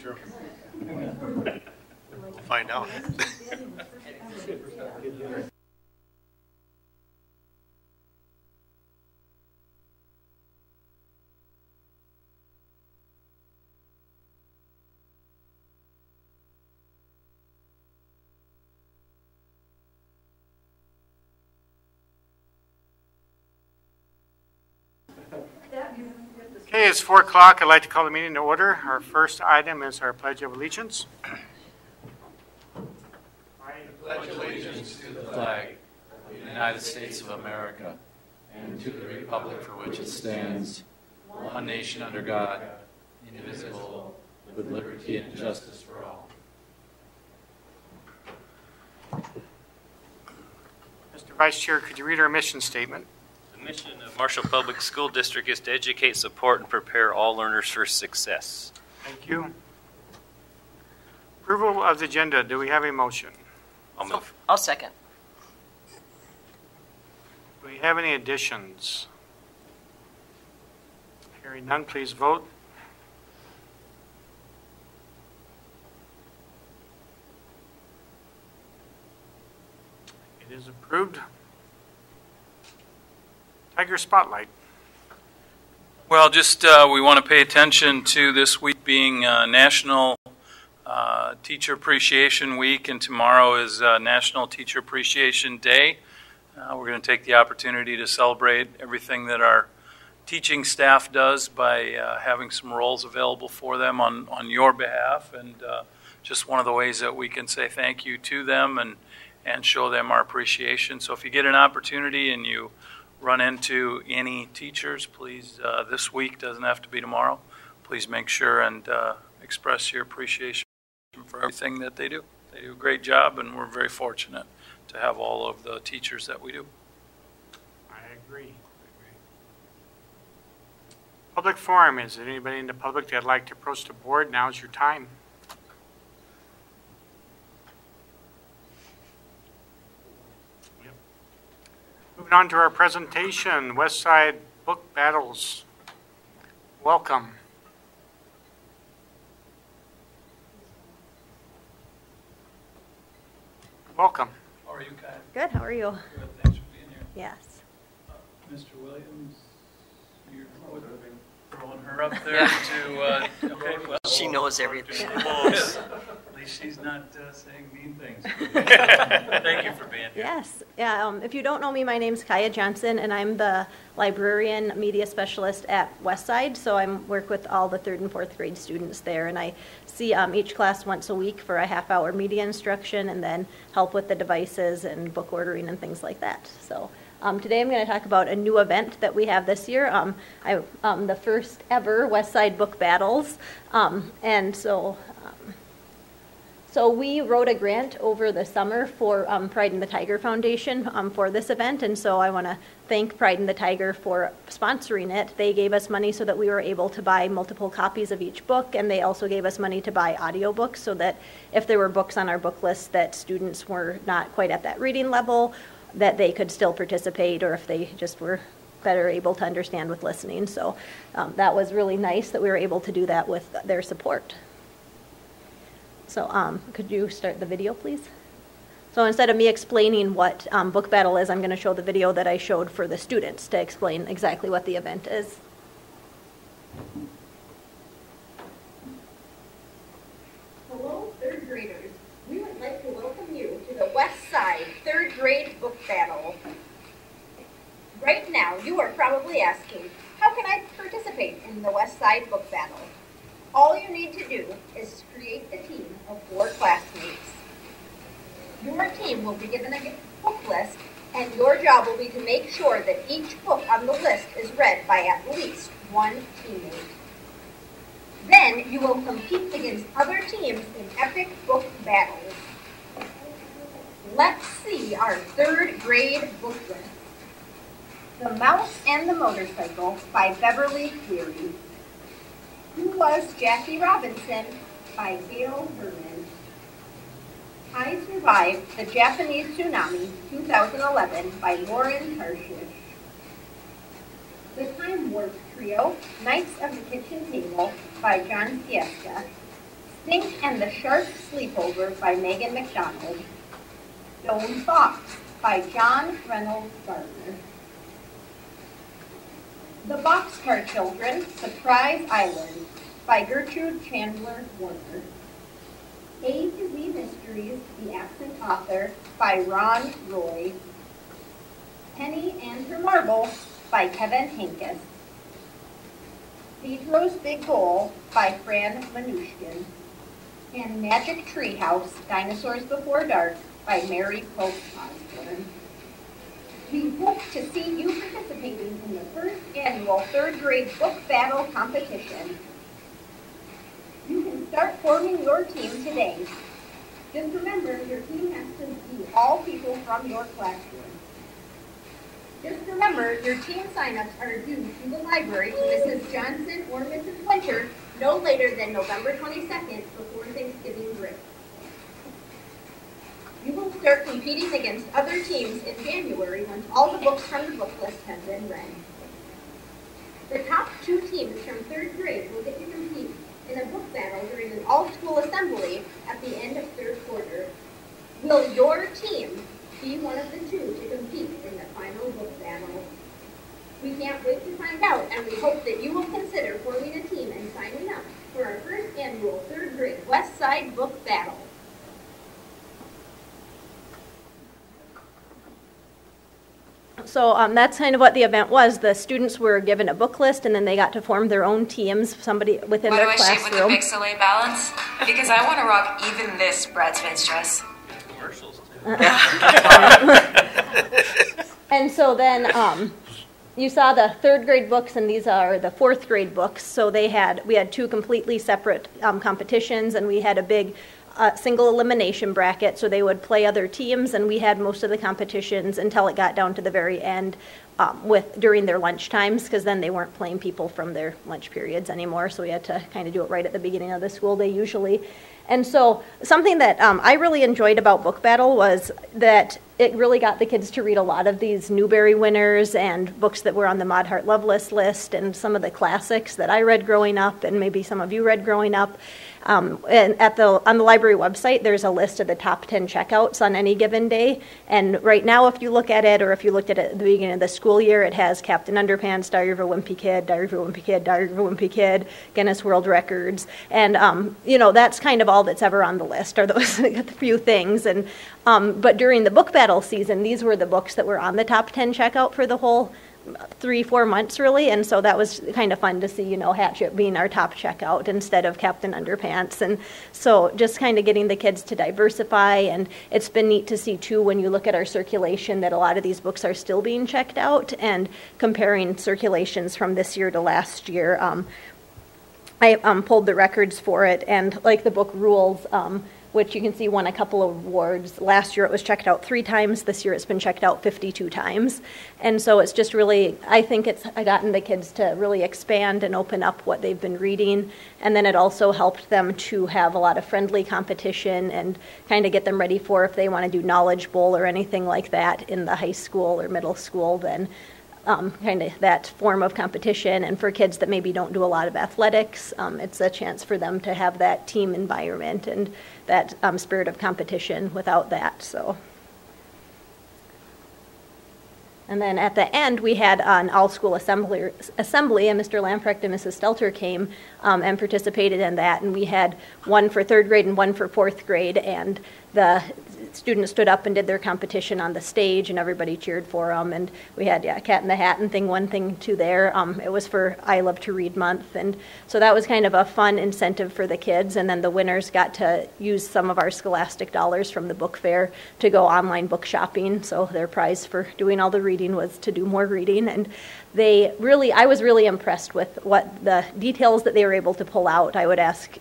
True. We'll find out. Okay, it's 4 o'clock. I'd like to call the meeting to order. Our first item is our Pledge of Allegiance. I pledge allegiance to the flag of the United States of America and to the republic for which it stands, one nation under God, indivisible, with liberty and justice for all. Mr. Vice Chair, could you read our mission statement? The mission of Marshall Public School District is to educate, support, and prepare all learners for success. Thank you. Approval of the agenda. Do we have a motion? I'll move. I'll second. Do we have any additions? Hearing none, please vote. It is approved. Tiger Spotlight. Well, just we want to pay attention to this week being National Teacher Appreciation Week, and tomorrow is National Teacher Appreciation Day. We're going to take the opportunity to celebrate everything that our teaching staff does by having some roles available for them on your behalf, and just one of the ways that we can say thank you to them and show them our appreciation. So if you get an opportunity and you run into any teachers, please, this week, doesn't have to be tomorrow, please make sure and express your appreciation for everything that they do. They do a great job, and we're very fortunate to have all of the teachers that we do. I agree. Public forum. Is there anybody in the public that'd like to approach the board? Now's your time. Moving on to our presentation, Westside Book Battles. Welcome. Welcome. How are you, Kyle? Good, how are you? Good, thanks for being here. Yes. Mr. Williams, you're throwing her up there to, okay, well. She knows everything. At least she's not saying mean things. Thank you for being here. Yes. Yeah, if you don't know me, my name's Kaya Johnson, and I'm the librarian media specialist at Westside. So I work with all the 3rd and 4th grade students there, and I see each class once a week for a half-hour media instruction, and then help with the devices and book ordering and things like that. So today I'm going to talk about a new event that we have this year, the first ever Westside Book Battles, and so we wrote a grant over the summer for Pride and the Tiger Foundation for this event, and so I want to thank Pride and the Tiger for sponsoring it. They gave us money so that we were able to buy multiple copies of each book, and they also gave us money to buy audiobooks so that if there were books on our book list that students were not quite at that reading level, that they could still participate, or if they just were better able to understand with listening. So that was really nice that we were able to do that with their support. So could you start the video, please? So instead of me explaining what Book Battle is, I'm going to show the video that I showed for the students to explain exactly what the event is. Hello, 3rd graders. We would like to welcome you to the Westside 3rd grade Book Battle. Right now, you are probably asking, how can I participate in the Westside Book Battle? All you need to do is create a team of 4 classmates. Your team will be given a book list, and your job will be to make sure that each book on the list is read by at least one teammate. Then you will compete against other teams in epic book battles. Let's see our 3rd grade book list. The Mouse and the Motorcycle by Beverly Cleary. Who Was Jackie Robinson by Gail Herman. I Survived the Japanese Tsunami 2011 by Lauren Tarshish. The Time Warp Trio, Knights of the Kitchen Table by John Siesta. Stink and the Shark Sleepover by Megan McDonald. Stone Fox by John Reynolds Gardner. The Boxcar Children, Surprise Island by Gertrude Chandler Warner. A to Z Mysteries, The Absent Author by Ron Roy. Penny and Her Marble by Kevin Hankus. Pedro's Big Goal by Fran Manushkin. And Magic Treehouse, Dinosaurs Before Dark by Mary Pope Osborne. We hope to see you participating in the first annual third grade book battle competition. You can start forming your team today. Just remember, your team has to be all people from your classroom. Just remember, your team signups are due to the library to Mrs. Johnson or Mrs. Winter no later than November 22nd before Thanksgiving break. You will start competing against other teams in January once all the books from the book list have been read. The top 2 teams from 3rd grade will get to compete in a book battle during an all-school assembly at the end of 3rd quarter. Will your team be one of the 2 to compete in the final book battle? We can't wait to find out, and we hope that you will consider forming a team and signing up for our first annual 3rd grade West Side Book Battle. So that's kind of what the event was. The students were given a book list, and then they got to form their own teams, somebody within their classroom. Why do I shape with the big Soleil balance? Because I want to rock even this bridesmaid's dress. Commercials, too. And so then you saw the 3rd grade books, and these are the 4th grade books. So we had 2 completely separate competitions, and we had a big single elimination bracket, so they would play other teams, and we had most of the competitions until it got down to the very end during their lunch times, because then they weren't playing people from their lunch periods anymore, so we had to kind of do it right at the beginning of the school day usually. And so something that I really enjoyed about Book Battle was that it really got the kids to read a lot of these Newbery winners and books that were on the Maud Hart Loveless list and some of the classics that I read growing up and maybe some of you read growing up. And on the library website, there's a list of the top 10 checkouts on any given day. And right now, if you look at it, or if you looked at it at the beginning of the school year, it has Captain Underpants, Diary of a Wimpy Kid, Diary of a Wimpy Kid, Diary of a Wimpy Kid, Guinness World Records. And, that's kind of all that's ever on the list are those few things. And but during the book battle season, these were the books that were on the top 10 checkout for the whole 3-4 months really, and so that was kind of fun to see, Hatchet being our top checkout instead of Captain Underpants. And so just kind of getting the kids to diversify, and it's been neat to see too when you look at our circulation that a lot of these books are still being checked out, and comparing circulations from this year to last year. I pulled the records for it, and like the book Rules, which you can see won a couple of awards. Last year it was checked out 3 times. This year it's been checked out 52 times. And so it's just really, I think it's gotten the kids to really expand and open up what they've been reading. And then it also helped them to have a lot of friendly competition and kind of get them ready for if they want to do Knowledge Bowl or anything like that in the high school or middle school, then kind of that form of competition. And for kids that maybe don't do a lot of athletics, it's a chance for them to have that team environment and that spirit of competition without that. So, and then at the end we had an all-school assembly, and Mr. Lamprecht and Mrs. Stelter came and participated in that, and we had one for 3rd grade and one for 4th grade, and the students stood up and did their competition on the stage, and everybody cheered for them. And we had Cat in the Hat and one thing too there. It was for I Love to Read Month, and so that was kind of a fun incentive for the kids. And then the winners got to use some of our Scholastic dollars from the book fair to go online book shopping. So their prize for doing all the reading was to do more reading. And I was really impressed with what the details that they were able to pull out. I would ask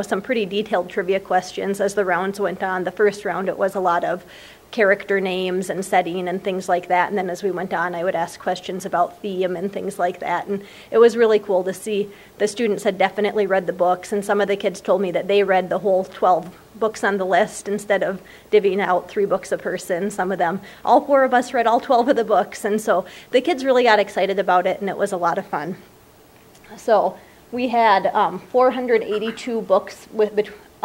some pretty detailed trivia questions as the rounds went on. The first round, it was a lot of character names and setting and things like that. And then as we went on, I would ask questions about theme and things like that. And it was really cool to see the students had definitely read the books. And some of the kids told me that they read the whole 12 books on the list instead of divvying out 3 books a person. Some of them, all 4 of us read all 12 of the books. And so the kids really got excited about it, and it was a lot of fun. So we had 482 books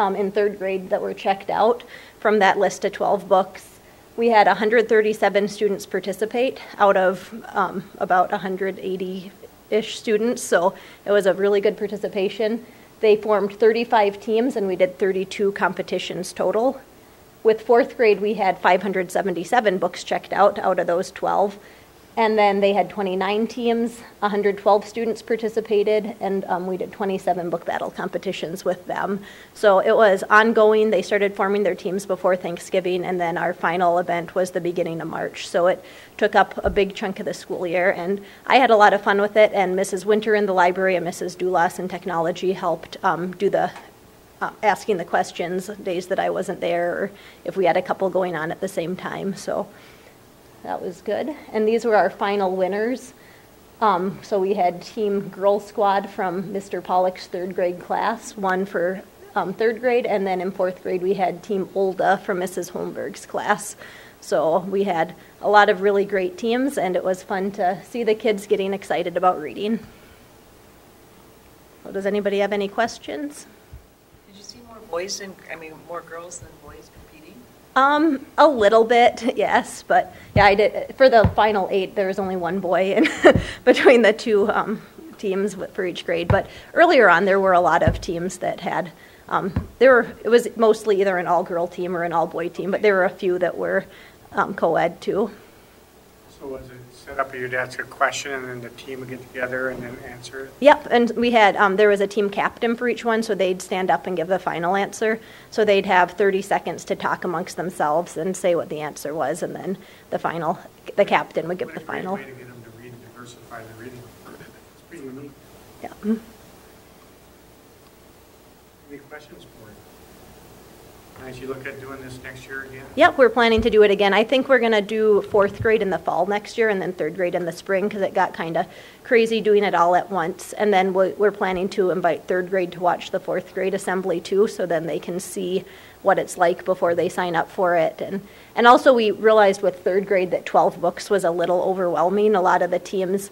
in third grade that were checked out from that list of 12 books. We had 137 students participate out of about 180-ish students, so it was a really good participation. They formed 35 teams, and we did 32 competitions total. With fourth grade, we had 577 books checked out of those 12. And then they had 29 teams, 112 students participated, and we did 27 book battle competitions with them. So it was ongoing. They started forming their teams before Thanksgiving, and then our final event was the beginning of March. So it took up a big chunk of the school year, and I had a lot of fun with it, and Mrs. Winter in the library and Mrs. Dulas in technology helped do the asking the questions days that I wasn't there, or if we had a couple going on at the same time. So that was good. And these were our final winners. So we had Team Girl Squad from Mr. Pollock's third grade class, won for third grade, and then in fourth grade we had Team Olda from Mrs. Holmberg's class. So we had a lot of really great teams, and it was fun to see the kids getting excited about reading. So does anybody have any questions? Did you see more boys more girls than boys competing? A little bit, yes, but yeah, I did. For the final 8, there was only one boy in between the two teams for each grade. But earlier on, there were a lot of teams that had. It was mostly either an all-girl team or an all-boy team, but there were a few that were co-ed too. So was it set up, you'd ask a question and then the team would get together and then answer it? Yep, and we had, there was a team captain for each one, so they'd stand up and give the final answer. So they'd have 30 seconds to talk amongst themselves and say what the answer was, and then the captain would give the final. What a great way to get them to read and diversify their reading. It's pretty unique. Yeah. Any questions for you? As you look at doing this next year again? Yep, we're planning to do it again. I think we're going to do fourth grade in the fall next year and then third grade in the spring because it got kind of crazy doing it all at once. And then we're planning to invite third grade to watch the fourth grade assembly too, so then they can see what it's like before they sign up for it. And also we realized with third grade that 12 books was a little overwhelming. A lot of the teams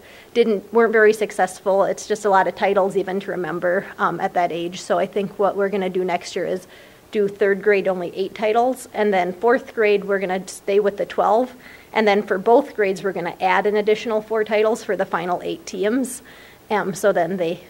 weren't very successful. It's just a lot of titles even to remember at that age. So I think what we're going to do next year is do third grade only 8 titles, and then fourth grade we're going to stay with the 12, and then for both grades we're going to add an additional 4 titles for the final 8 teams. So then they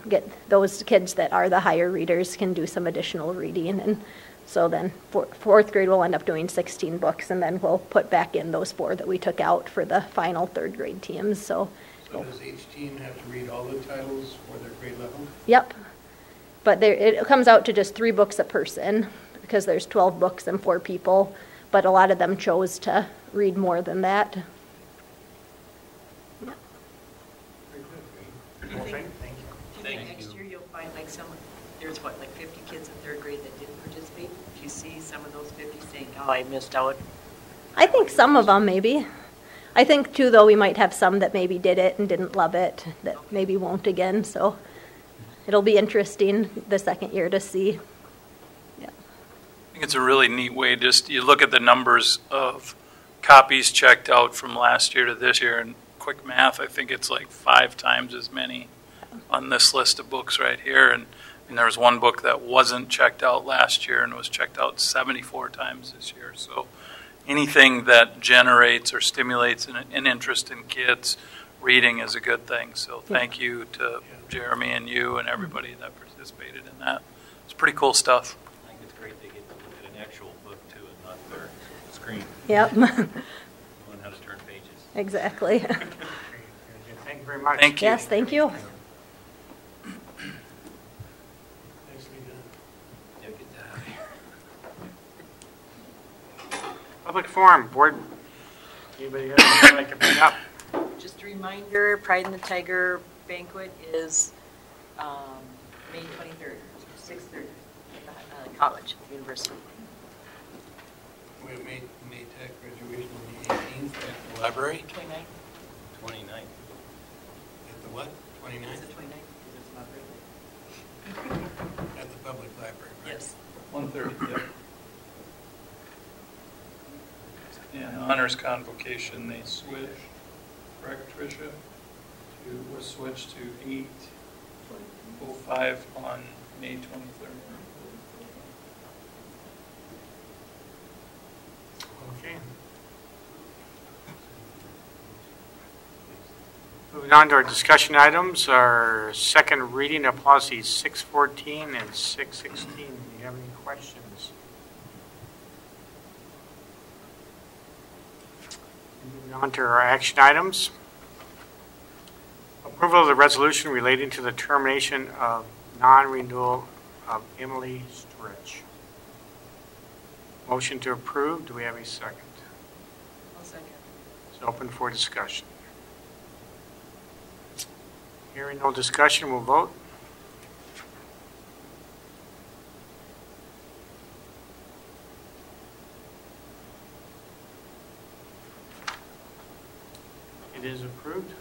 get those kids that are the higher readers can do some additional reading, and so then fourth grade will end up doing 16 books, and then we'll put back in those 4 that we took out for the final third grade teams. So does each team have to read all the titles for their grade level? Yep. But it comes out to just 3 books a person because there's 12 books and 4 people, but a lot of them chose to read more than that. Very good. Well, thank you. Do you think next year you'll find there's 50 kids in third grade that didn't participate? If you see some of those 50 saying, oh, I missed out. I think some of them maybe. I think too, though, we might have some that maybe did it and didn't love it that maybe won't again, so it'll be interesting the second year to see. Yeah. I think it's a really neat way. Just you look at the numbers of copies checked out from last year to this year, and quick math, I think it's like 5 times as many on this list of books right here. And there was one book that wasn't checked out last year and was checked out 74 times this year. So anything that generates or stimulates an interest in kids reading is a good thing. So thank you to Jeremy and you and everybody that participated in that. It's pretty cool stuff. I think it's great they get to look at an actual book too and not their screen. Yep. Learn how to turn pages. Exactly. Thank you very much. Thank you. Yes, thank you. Nicely done. Yeah, get that out of here. Public forum, board. Anybody else would like to bring up? Just a reminder, Pride in the Tiger banquet is May 23rd, 6:30 at the college, university. We have May Tech graduation on the 18th at the library. 29th. 29. At the what? 29th? Is it 29th? Because it's my birthday. At the public library, right? Yes. 1:30, yep. Yeah, honors convocation, they switch, correct, Tricia? Was switched to 8:05 on May 23rd. Okay. Moving on to our discussion items, our second reading of policies 614 and 616. Do you have any questions? Moving on to our action items. Approval of the resolution relating to the termination of non-renewal of Emily Stritch. Motion to approve. Do we have a second? I'll second. It's open for discussion. Hearing no discussion, we'll vote. It is approved.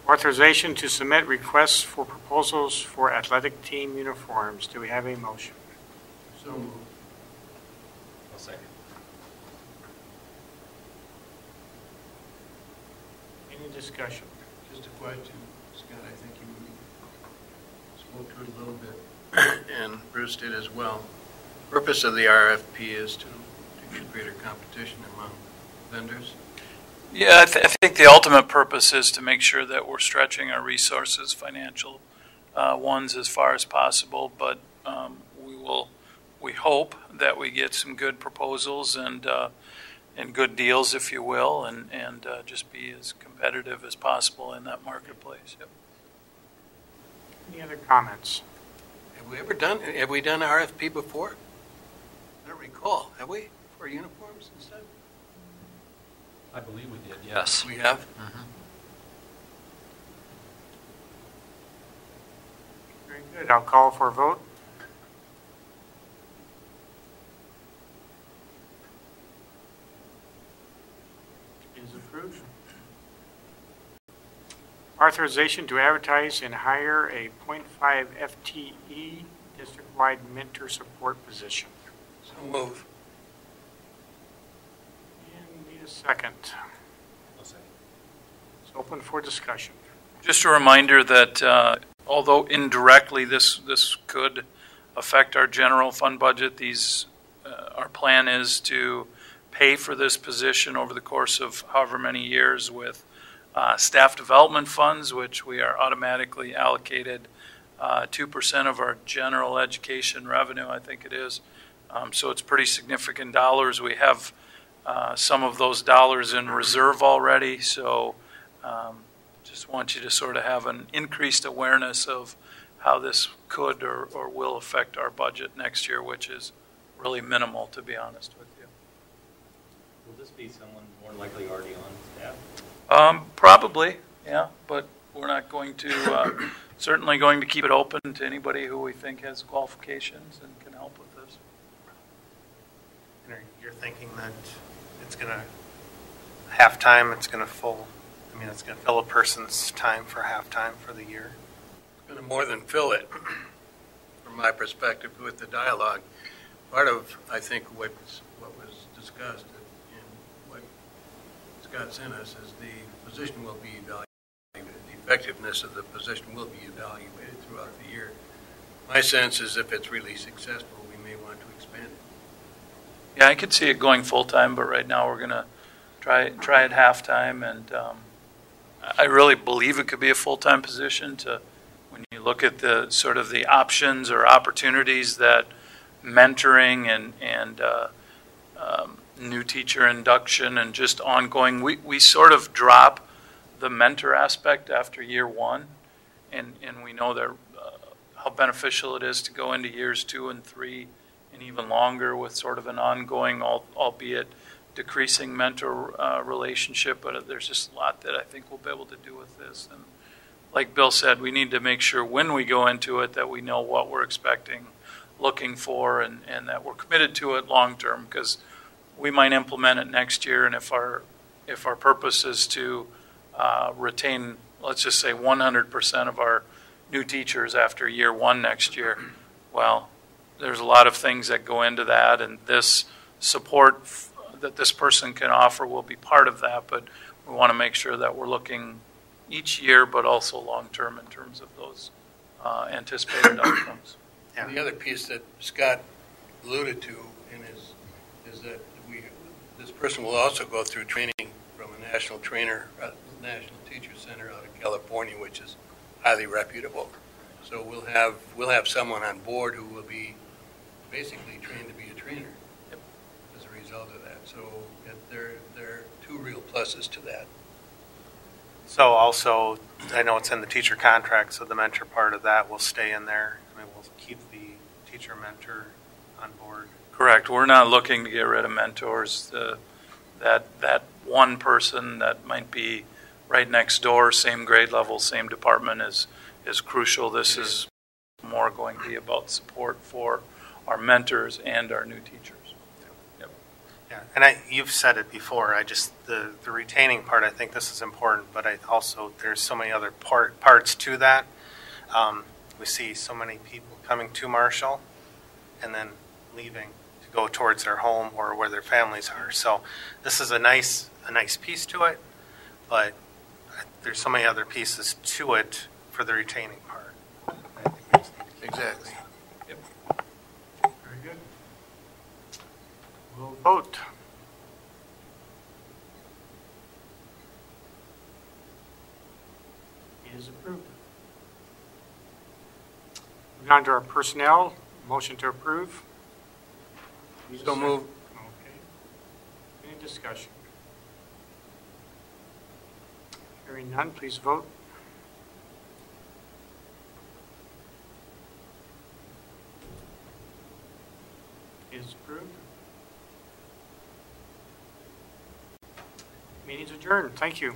Authorization to submit requests for proposals for athletic team uniforms. Do we have a motion? So moved. I'll second. Any discussion? Just a question, Scott, I think you spoke to it a little bit, and Bruce did as well. The purpose of the RFP is to get greater competition among vendors. Yeah, I think the ultimate purpose is to make sure that we're stretching our resources, financial ones, as far as possible. But we hope that we get some good proposals and good deals, if you will, and just be as competitive as possible in that marketplace. Yep. Any other comments? Have we done RFP before? I don't recall. Have we? For uniforms and stuff? I believe we did, yes. We have? Very good. I'll call for a vote. It is approved. Authorization to advertise and hire a .5 FTE district-wide mentor support position. So move. And need a second. It's open for discussion. Just a reminder that although indirectly this could affect our general fund budget, our plan is to pay for this position over the course of however many years with staff development funds, which we are automatically allocated 2% of our general education revenue, I think it is. So it's pretty significant dollars. We have some of those dollars in reserve already, so just want you to sort of have an increased awareness of how this could or will affect our budget next year, which is really minimal, to be honest with you. Will this be someone more likely already on staff? Probably, yeah, but we're not going to, certainly going to keep it open to anybody who we think has qualifications and can help with this. And you're thinking that it's going to, halftime, it's going to it's going to fill a person's time for halftime for the year? It's going to more than fill it, from my perspective, with the dialogue. Part of, I think, what was discussed and what Scott sent us is the position will be evaluated. The effectiveness of the position will be evaluated throughout the year. My sense is if it's really successful, we may want to expand it. Yeah, I could see it going full-time, but right now we're going to try at halftime, and I really believe it could be a full-time position. When you look at the sort of the options or opportunities that mentoring and new teacher induction and just ongoing, we sort of drop the mentor aspect after year one, and we know that how beneficial it is to go into years 2 and 3 and even longer with sort of an ongoing, albeit decreasing mentor relationship, but there's just a lot that I think we'll be able to do with this. And like Bill said, we need to make sure when we go into it that we know what we're expecting, looking for, and that we're committed to it long term, because we might implement it next year, and if our purpose is to retain, let's just say 100% of our new teachers after year 1 next year, well, there's a lot of things that go into that, and this support that this person can offer will be part of that, but we want to make sure that we're looking each year, but also long-term in terms of those anticipated outcomes. Yeah. The other piece that Scott alluded to is that this person will also go through training from a national trainer, National Teacher Center out of California, which is highly reputable. So we'll have someone on board who will be basically trained to be a trainer as a result of that. So there are two real pluses to that. So also, I know it's in the teacher contract, so the mentor part of that will stay in there. I mean, we'll keep the teacher mentor on board. Correct. We're not looking to get rid of mentors. That one person that might be right next door, same grade level, same department is crucial. This is more going to be about support for our mentors and our new teachers. Yeah, and you've said it before. The retaining part. I think this is important, but there's so many other parts to that. We see so many people coming to Marshall, and then leaving to go towards their home or where their families are. So this is a nice piece to it, but there's so many other pieces to it for the retaining part. I think we just need to keep Exactly. Yep. Very good. We'll vote. It is approved. Moving on to our personnel, motion to approve. So move. Okay. Any discussion? Hearing none, please vote. It is approved. Meeting's adjourned. Thank you.